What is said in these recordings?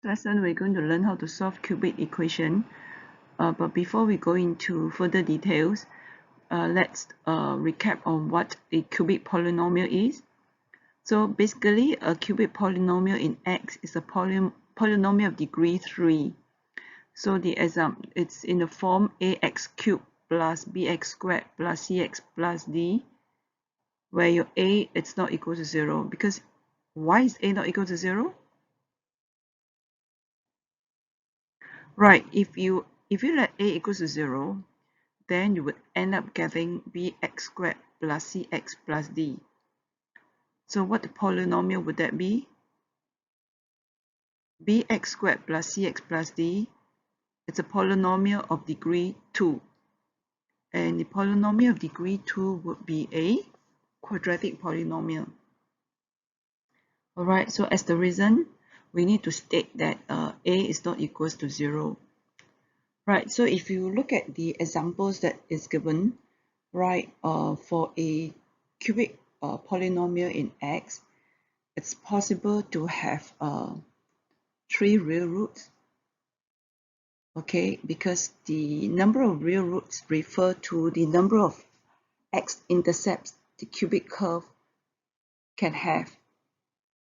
lesson, we're going to learn how to solve cubic equation. But before we go into further details, let's recap on what a cubic polynomial is. So basically, a cubic polynomial in X is a polynomial of degree 3. So it's in the form ax cubed plus bx squared plus cx plus d, where your a is not equal to 0. Because why is a not equal to 0? Right, if you let a equals to 0, then you would end up getting bx squared plus cx plus d. So what polynomial would that be? Bx squared plus cx plus d, it's a polynomial of degree 2. And the polynomial of degree 2 would be a quadratic polynomial. Alright, so as the reason, we need to state that a is not equals to 0. Right, so if you look at the examples that is given, right, for a cubic polynomial in X, it's possible to have 3 real roots, okay, because the number of real roots refer to the number of x-intercepts the cubic curve can have,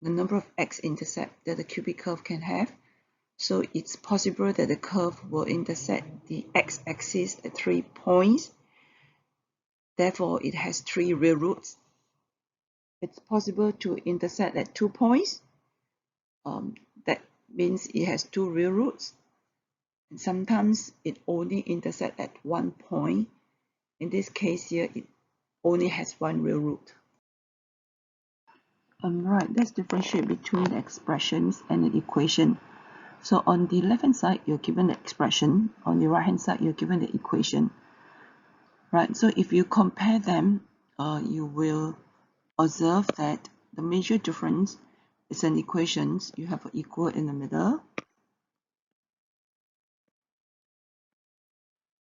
the number of x-intercepts that the cubic curve can have. So it's possible that the curve will intersect the x-axis at 3 points. Therefore, it has 3 real roots. It's possible to intersect at 2 points. That means it has 2 real roots. And sometimes it only intersects at 1 point. In this case here, it only has 1 real root. Right, let's differentiate between the expressions and the equation. So on the left-hand side, you're given the expression. On the right-hand side, you're given the equation. Right, so if you compare them, you will observe that the major difference is in equations. You have an equal in the middle,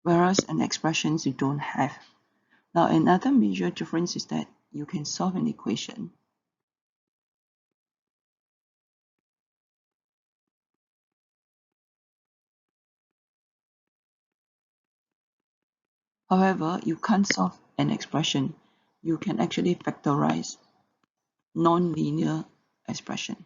whereas in expressions, you don't have. Now, another major difference is that you can solve an equation. However, you can't solve an expression. You can actually factorize non-linear expression.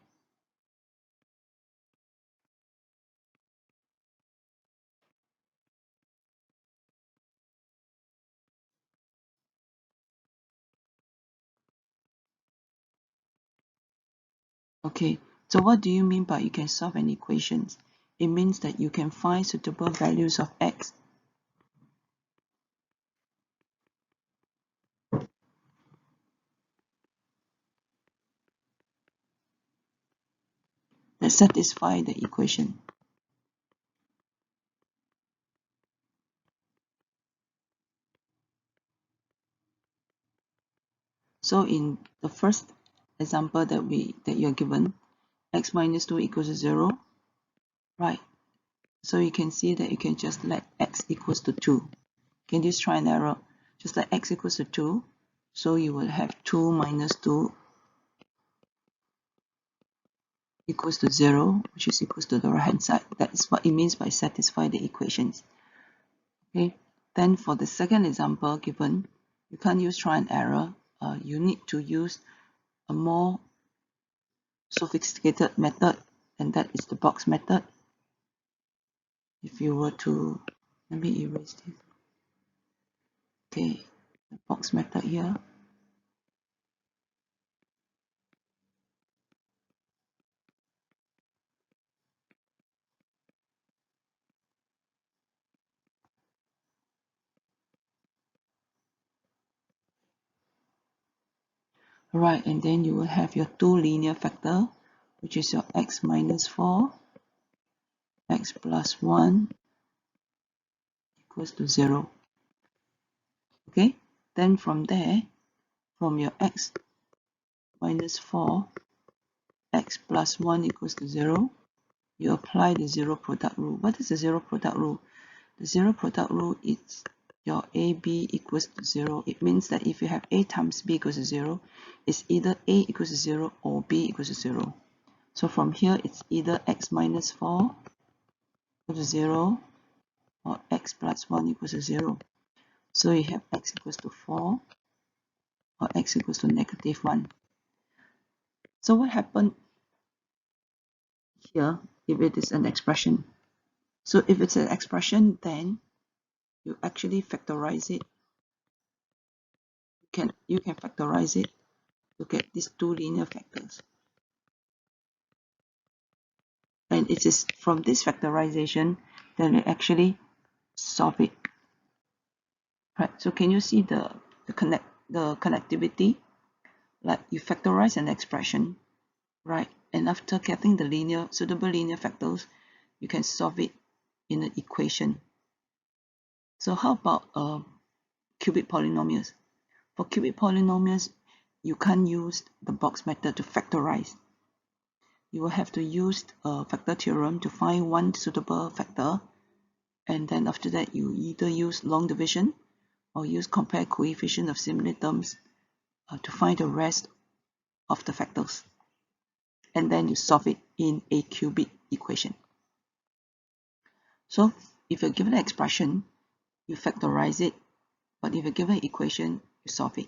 Okay, so what do you mean by you can solve an equation? It means that you can find suitable values of x that satisfy the equation. So in the first example that you're given, x minus 2 equals to 0, right? So you can see that you can just let x equals to 2. You can use try and error. Just let x equals to 2. So you will have 2 minus 2 equals to 0, which is equals to the right hand side. That is what it means by satisfy the equations. Okay. Then for the second example given, you can't use try and error. You need to use a more sophisticated method, and that is the box method. If you were to, let me erase this. Okay, the box method here. Right, and then you will have your 2 linear factor, which is your x minus 4, x plus 1 equals to 0. Okay, then from there, from your x minus 4, x plus 1 equals to 0, you apply the zero product rule. What is the zero product rule? The zero product rule is your AB equals to 0. It means that if you have A times B equals to 0, it's either A equals to 0 or B equals to 0. So from here, it's either x minus 4 equals to 0 or x plus 1 equals to 0. So you have x equals to 4 or x equals to negative 1. So what happened here if it is an expression? So if it's an expression, then you actually factorize it. You can factorize it to get these two linear factors. And it is from this factorization that we actually solve it. Right? So can you see the connectivity? Like you factorize an expression, right? And after getting the suitable linear factors, you can solve it in an equation. So how about cubic polynomials? For cubic polynomials, you can't use the box method to factorize. You will have to use a factor theorem to find one suitable factor, and then after that you either use long division or use compare coefficient of similar terms to find the rest of the factors, and then you solve it in a cubic equation. So if you're given an expression, you factorize it, but if you're given an equation, you solve it.